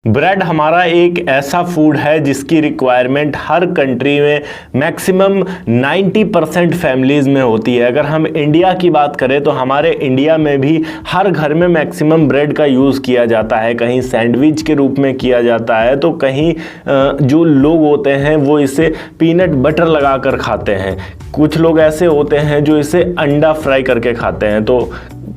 Bread हमारा एक ऐसा फूड है जिसकी रिक्वायरमेंट हर कंट्री में मैक्सिमम 90% फैमिलीज़ में होती है। अगर हम इंडिया की बात करें तो हमारे इंडिया में भी हर घर में मैक्सिमम ब्रेड का यूज़ किया जाता है। कहीं सैंडविच के रूप में किया जाता है तो कहीं जो लोग होते हैं वो इसे पीनट बटर लगा कर खाते हैं। कुछ लोग ऐसे होते हैं जो इसे अंडा फ्राई करके खाते हैं। तो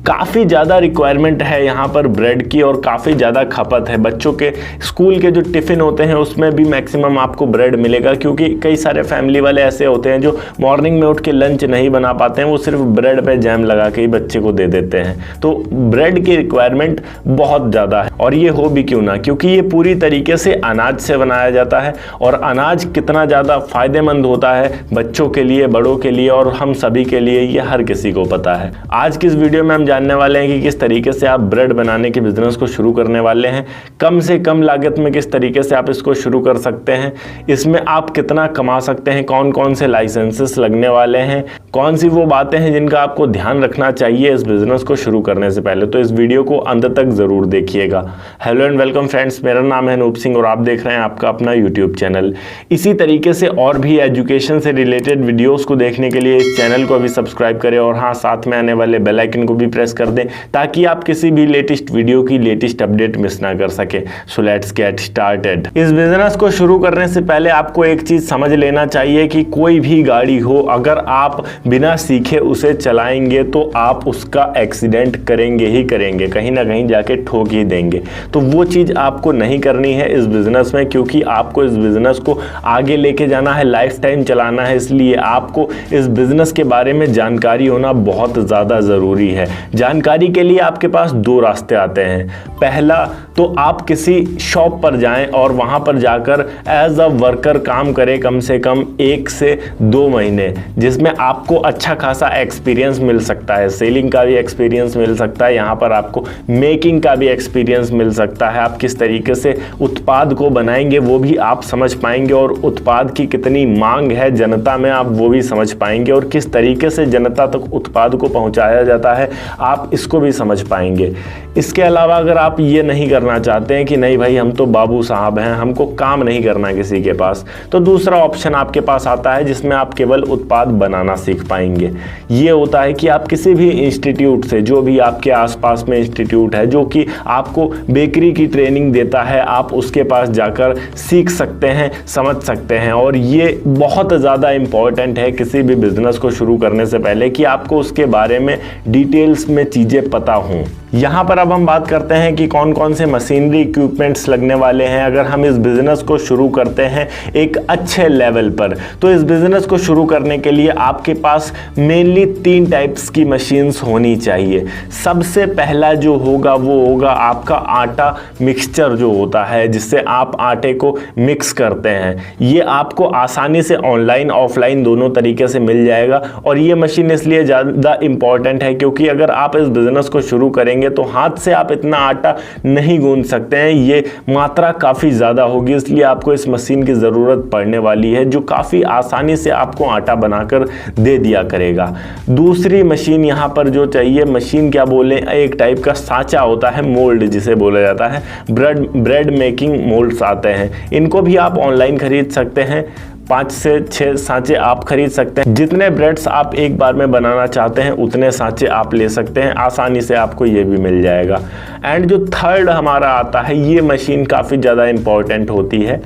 काफ़ी ज़्यादा रिक्वायरमेंट है यहाँ पर ब्रेड की और काफ़ी ज़्यादा खपत है। बच्चों के स्कूल के जो टिफ़िन होते हैं उसमें भी मैक्सिमम आपको ब्रेड मिलेगा, क्योंकि कई सारे फैमिली वाले ऐसे होते हैं जो मॉर्निंग में उठ के लंच नहीं बना पाते हैं, वो सिर्फ ब्रेड पे जैम लगा के ही बच्चे को दे देते हैं। तो ब्रेड की रिक्वायरमेंट बहुत ज़्यादा है और ये हो भी क्यों ना, क्योंकि ये पूरी तरीके से अनाज से बनाया जाता है और अनाज कितना ज़्यादा फ़ायदेमंद होता है बच्चों के लिए, बड़ों के लिए और हम सभी के लिए, ये हर किसी को पता है। आज की इस वीडियो में हम जानने वाले हैं कि किस तरीके से आप ब्रेड बनाने के बिजनेस को शुरू करने वाले हैं, कम से कम लागत में किस तरीके से आप इसको शुरू कर सकते हैं, इसमें आप कितना कमा सकते हैं, कौन कौन से लाइसेंसेस लगने वाले हैं, कौन सी वो बातें हैं जिनका आपको ध्यान रखना चाहिए इस बिजनेस को शुरू करने से पहले। तो इस वीडियो को अंत तक जरूर देखिएगा। हेलो एंड वेलकम फ्रेंड्स, मेरा नाम है अनूप सिंह और आप देख रहे हैं आपका अपना यूट्यूब चैनल। इसी तरीके से और भी एजुकेशन से रिलेटेड वीडियोस को देखने के लिए इस चैनल को अभी सब्सक्राइब करें और हाँ, साथ में आने वाले बेल आइकन को भी प्रेस कर दें ताकि आप किसी भी लेटेस्ट वीडियो की लेटेस्ट अपडेट मिस ना कर सके। So let's get started. इस बिजनेस को शुरू करने से पहले आपको एक चीज समझ लेना चाहिए कि कोई भी गाड़ी हो, अगर आप बिना सीखे उसे चलाएंगे तो आप उसका एक्सीडेंट करेंगे ही करेंगे, कहीं ना कहीं जाके ठोक ही देंगे। तो वो चीज आपको नहीं करनी है इस बिजनेस में, क्योंकि आपको इस बिजनेस को आगे लेके जाना है, लाइफ टाइम चलाना है। इसलिए आपको इस बिजनेस के बारे में जानकारी होना बहुत ज़्यादा ज़रूरी है। जानकारी के लिए आपके पास दो रास्ते आते हैं। पहला तो आप किसी शॉप पर जाएं और वहां पर जाकर एज अ वर्कर काम करें कम से कम 1 से 2 महीने, जिसमें आपको अच्छा खासा एक्सपीरियंस मिल सकता है। सेलिंग का भी एक्सपीरियंस मिल सकता है, यहाँ पर आपको मेकिंग का भी एक्सपीरियंस मिल सकता है। आप किस तरीके से उत्पाद को बनाएंगे वो भी आप समझ पाएंगे और उत्पाद की कितनी मांग है जनता में आप वो भी समझ पाएंगे और किस तरीके से जनता तक उत्पाद को पहुंचाया जाता है आप इसको भी समझ पाएंगे। इसके अलावा अगर आप ये नहीं करना चाहते हैं कि नहीं भाई हम तो बाबू साहब हैं, हमको काम नहीं करना किसी के पास, तो दूसरा ऑप्शन आपके पास आता है जिसमें आप केवल उत्पाद बनाना सीख पाएंगे। ये होता है कि आप किसी भी इंस्टीट्यूट से, जो भी आपके आसपास में इंस्टीट्यूट है जो कि आपको बेकरी की ट्रेनिंग देता है, आप उसके पास जाकर सीख सकते हैं, समझ सकते हैं। और ये बहुत ज़्यादा इम्पॉर्टेंट है किसी भी बिजनेस को शुरू करने से पहले कि आपको उसके बारे में डिटेल्स में चीज़ें पता हों। यहाँ पर अब हम बात करते हैं कि कौन कौन से मशीनरी इक्विपमेंट्स लगने वाले हैं अगर हम इस बिज़नेस को शुरू करते हैं एक अच्छे लेवल पर। तो इस बिज़नेस को शुरू करने के लिए आपके पास मेनली 3 टाइप्स की मशीन्स होनी चाहिए। सबसे पहला जो होगा वो होगा आपका आटा मिक्सचर जो होता है, जिससे आप आटे को मिक्स करते हैं। ये आपको आसानी से ऑनलाइन ऑफलाइन दोनों तरीके से मिल जाएगा और ये मशीन इसलिए ज़्यादा इम्पॉर्टेंट है क्योंकि अगर आप इस बिज़नेस को शुरू करेंगे तो हाथ से आप इतना आटा नहीं गूंथ सकते हैं, ये मात्रा काफ़ी ज़्यादा होगी। इसलिए आपको इस मशीन की ज़रूरत पड़ने वाली है जो काफ़ी आसानी से आपको आटा बनाकर दे दिया करेगा। दूसरी मशीन यहाँ पर जो चाहिए, मशीन क्या बोले, एक टाइप का सांचा होता है, मोल्ड जिसे बोला जाता है। ब्रेड मेकिंग मोल्ड्स आते हैं, इनको भी आप ऑनलाइन खरीद सकते हैं। 5 से 6 सांचे आप खरीद सकते हैं। जितने ब्रेड्स आप एक बार में बनाना चाहते हैं उतने सांचे आप ले सकते हैं, आसानी से आपको ये भी मिल जाएगा। एंड जो थर्ड हमारा आता है, ये मशीन काफ़ी ज़्यादा इम्पॉर्टेंट होती है।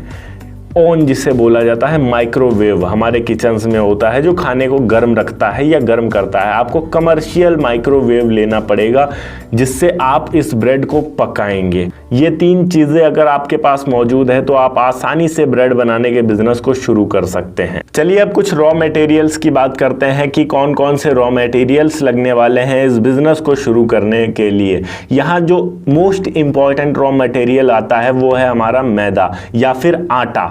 ओवन जिसे बोला जाता है, माइक्रोवेव हमारे किचन्स में होता है जो खाने को गर्म रखता है या गर्म करता है। आपको कमर्शियल माइक्रोवेव लेना पड़ेगा जिससे आप इस ब्रेड को पकाएंगे। ये 3 चीज़ें अगर आपके पास मौजूद है तो आप आसानी से ब्रेड बनाने के बिजनेस को शुरू कर सकते हैं। चलिए अब कुछ रॉ मटेरियल्स की बात करते हैं कि कौन कौन से रॉ मटेरियल्स लगने वाले हैं इस बिजनेस को शुरू करने के लिए। यहाँ जो मोस्ट इम्पॉर्टेंट रॉ मटेरियल आता है वो है हमारा मैदा या फिर आटा।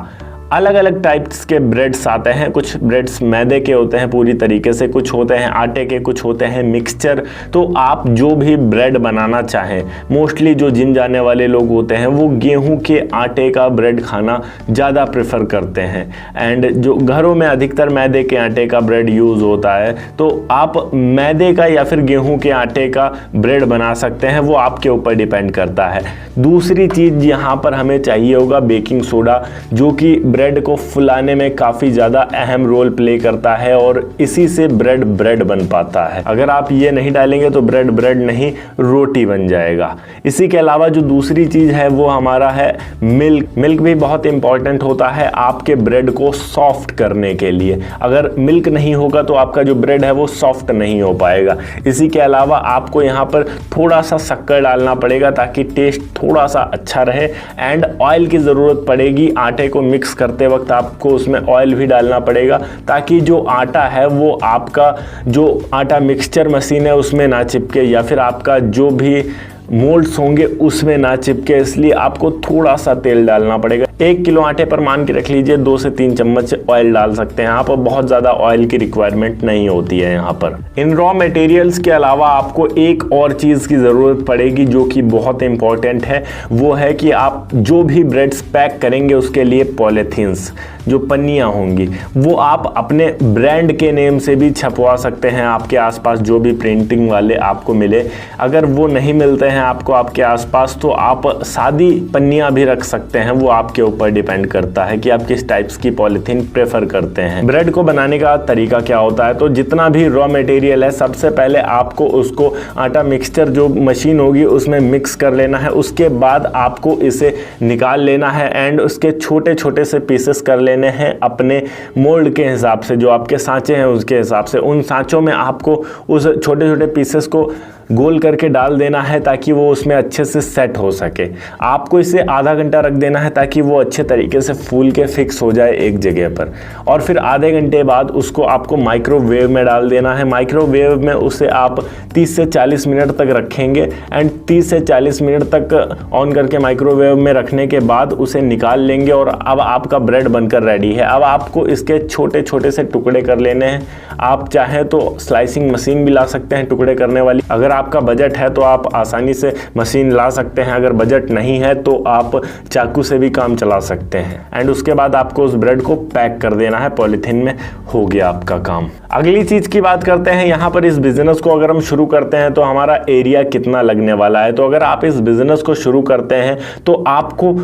अलग अलग टाइप्स के ब्रेड्स आते हैं। कुछ ब्रेड्स मैदे के होते हैं पूरी तरीके से, कुछ होते हैं आटे के, कुछ होते हैं मिक्सचर। तो आप जो भी ब्रेड बनाना चाहें, मोस्टली जो जिम जाने वाले लोग होते हैं वो गेहूं के आटे का ब्रेड खाना ज़्यादा प्रेफर करते हैं, एंड जो घरों में अधिकतर मैदे के आटे का ब्रेड यूज़ होता है। तो आप मैदे का या फिर गेहूं के आटे का ब्रेड बना सकते हैं, वो आपके ऊपर डिपेंड करता है। दूसरी चीज़ यहाँ पर हमें चाहिए होगा बेकिंग सोडा, जो कि ब्रेड को फुलाने में काफ़ी ज़्यादा अहम रोल प्ले करता है और इसी से ब्रेड बन पाता है। अगर आप ये नहीं डालेंगे तो ब्रेड नहीं, रोटी बन जाएगा। इसी के अलावा जो दूसरी चीज़ है वो हमारा है मिल्क भी बहुत इंपॉर्टेंट होता है आपके ब्रेड को सॉफ्ट करने के लिए। अगर मिल्क नहीं होगा तो आपका जो ब्रेड है वो सॉफ्ट नहीं हो पाएगा। इसी के अलावा आपको यहाँ पर थोड़ा सा शक्कर डालना पड़ेगा ताकि टेस्ट थोड़ा सा अच्छा रहे, एंड ऑयल की ज़रूरत पड़ेगी। आटे को मिक्स करते वक्त आपको उसमें ऑयल भी डालना पड़ेगा ताकि जो आटा है वो आपका जो आटा मिक्सचर मशीन है उसमें ना चिपके, या फिर आपका जो भी मोल्ड्स होंगे उसमें ना चिपके। इसलिए आपको थोड़ा सा तेल डालना पड़ेगा। 1 किलो आटे पर मान के रख लीजिए 2 से 3 चम्मच ऑयल डाल सकते हैं आप, बहुत ज़्यादा ऑयल की रिक्वायरमेंट नहीं होती है यहाँ पर। इन रॉ मटेरियल्स के अलावा आपको एक और चीज़ की ज़रूरत पड़ेगी जो कि बहुत इंपॉर्टेंट है, वो है कि आप जो भी ब्रेड्स पैक करेंगे उसके लिए पॉलीथीन्स, जो पन्नियाँ होंगी, वो आप अपने ब्रांड के नेम से भी छपवा सकते हैं आपके आसपास जो भी प्रिंटिंग वाले आपको मिले। अगर वो नहीं मिलते हैं आपको आपके आसपास तो आप सादी पन्नियाँ भी रख सकते हैं, वो आपके ऊपर डिपेंड करता है कि आप किस टाइप्स की पॉलीथीन प्रेफर करते हैं। ब्रेड को बनाने का तरीका क्या होता है, तो जितना भी रॉ मटेरियल है सबसे पहले आपको उसको आटा मिक्सचर जो मशीन होगी उसमें मिक्स कर लेना है। उसके बाद आपको इसे निकाल लेना है एंड उसके छोटे छोटे से पीसेस कर लेने हैं अपने मोल्ड के हिसाब से, जो आपके सांचे हैं उसके हिसाब से। उन सांचों में आपको उस छोटे छोटे पीसेस को गोल करके डाल देना है ताकि वो उसमें अच्छे से सेट हो सके। आपको इसे आधा घंटा रख देना है ताकि वो अच्छे तरीके से फूल के फिक्स हो जाए एक जगह पर, और फिर आधे घंटे बाद उसको आपको माइक्रोवेव में डाल देना है। माइक्रोवेव में उसे आप 30 से 40 मिनट तक रखेंगे, एंड 30 से 40 मिनट तक ऑन करके माइक्रोवेव में रखने के बाद उसे निकाल लेंगे और अब आपका ब्रेड बनकर रेडी है। अब आपको इसके छोटे छोटे से टुकड़े कर लेने हैं। आप चाहें तो स्लाइसिंग मशीन भी ला सकते हैं टुकड़े करने वाली। अगर आपका बजट है तो आप आसानी से मशीन ला सकते हैं, अगर बजट नहीं है तो आप चाकू से भी काम चला सकते हैं। एंड उसके बाद आपको उस ब्रेड को पैक कर देना है पॉलीथीन में, हो गया आपका काम। अगली चीज की बात करते हैं। यहाँ पर इस बिजनेस को अगर हम शुरू करते हैं तो हमारा एरिया कितना लगने वाला है। तो अगर आप इस बिजनेस को शुरू करते हैं तो आपको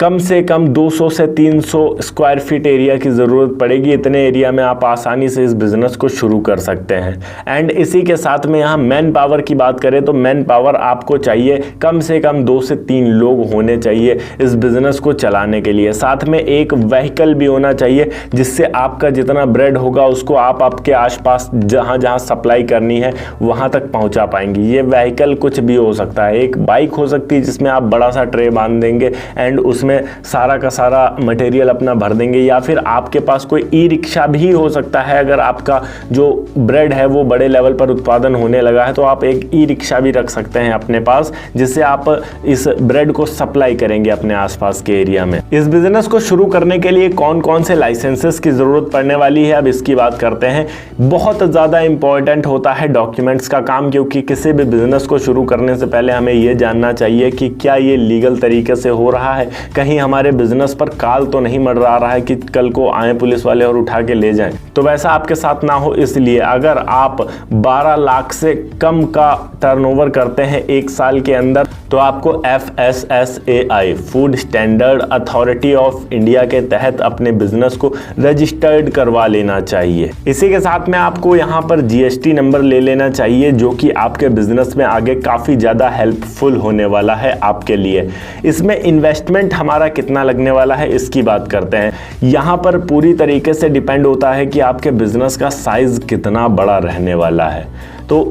कम से कम 200 से 300 स्क्वायर फीट एरिया की ज़रूरत पड़ेगी। इतने एरिया में आप आसानी से इस बिज़नेस को शुरू कर सकते हैं। एंड इसी के साथ में यहाँ मैन पावर की बात करें तो मैन पावर आपको चाहिए कम से कम 2 से 3 लोग होने चाहिए इस बिज़नेस को चलाने के लिए। साथ में एक व्हीकल भी होना चाहिए जिससे आपका जितना ब्रेड होगा उसको आप आपके आसपास जहाँ जहाँ सप्लाई करनी है वहाँ तक पहुँचा पाएंगे। ये व्हीकल कुछ भी हो सकता है, एक बाइक हो सकती है जिसमें आप बड़ा सा ट्रे बांध देंगे एंड उसमें सारा का सारा मटेरियल अपना भर देंगे, या फिर आपके पास कोई ई रिक्शा भी हो सकता है। अगर आपका जो ब्रेड है वो बड़े लेवल पर उत्पादन होने लगा है तो आप एक ई रिक्शा भी रख सकते हैं अपने पास, जिससे आप इस ब्रेड को सप्लाई करेंगे अपने आसपास के एरिया में। इस बिजनेस को शुरू करने के लिए कौन कौन से लाइसेंसेस की जरूरत पड़ने वाली है, अब इसकी बात करते हैं। बहुत ज़्यादा इंपॉर्टेंट होता है डॉक्यूमेंट्स का काम, क्योंकि किसी भी बिजनेस को शुरू करने से पहले हमें ये जानना चाहिए कि क्या ये लीगल तरीके से हो रहा है, कहीं हमारे बिजनेस पर काल तो नहीं मंडरा रहा है कि कल को आए पुलिस वाले और उठा के ले जाएं। तो वैसा आपके साथ ना हो, इसलिए अगर आप 12 लाख से कम का टर्नओवर करते हैं एक साल के अंदर तो आपको FSSAI food standard authority of India के तहत अपने बिजनेस को रजिस्टर्ड करवा लेना चाहिए। इसी के साथ में आपको यहाँ पर GST नंबर ले लेना चाहिए, जो कि आपके बिजनेस में आगे काफ़ी ज़्यादा हेल्पफुल होने वाला है आपके लिए। इसमें इन्वेस्टमेंट हमारा कितना लगने वाला है इसकी बात करते हैं। यहाँ पर पूरी तरीके से डिपेंड होता है कि आपके बिजनेस का साइज कितना बड़ा रहने वाला है। तो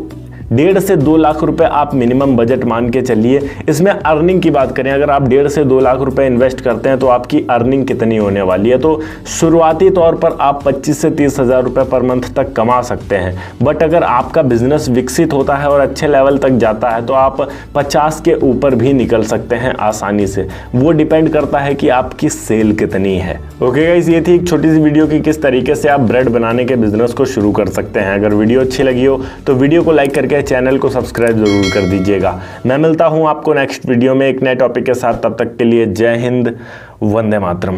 1.5 से 2 लाख रुपए आप मिनिमम बजट मान के चलिए। इसमें अर्निंग की बात करें, अगर आप 1.5 से 2 लाख रुपए इन्वेस्ट करते हैं तो आपकी अर्निंग कितनी होने वाली है, तो शुरुआती तौर पर आप 25 से 30 हज़ार रुपये पर मंथ तक कमा सकते हैं। बट अगर आपका बिजनेस विकसित होता है और अच्छे लेवल तक जाता है तो आप 50 के ऊपर भी निकल सकते हैं आसानी से। वो डिपेंड करता है कि आपकी सेल कितनी है। ओके गाइस, ये थी एक छोटी सी वीडियो कि किस तरीके से आप ब्रेड बनाने के बिजनेस को शुरू कर सकते हैं। अगर वीडियो अच्छी लगी हो तो वीडियो को लाइक करके चैनल को सब्सक्राइब जरूर कर दीजिएगा। मैं मिलता हूं आपको नेक्स्ट वीडियो में एक नए टॉपिक के साथ। तब तक के लिए जय हिंद, वंदे मातरम।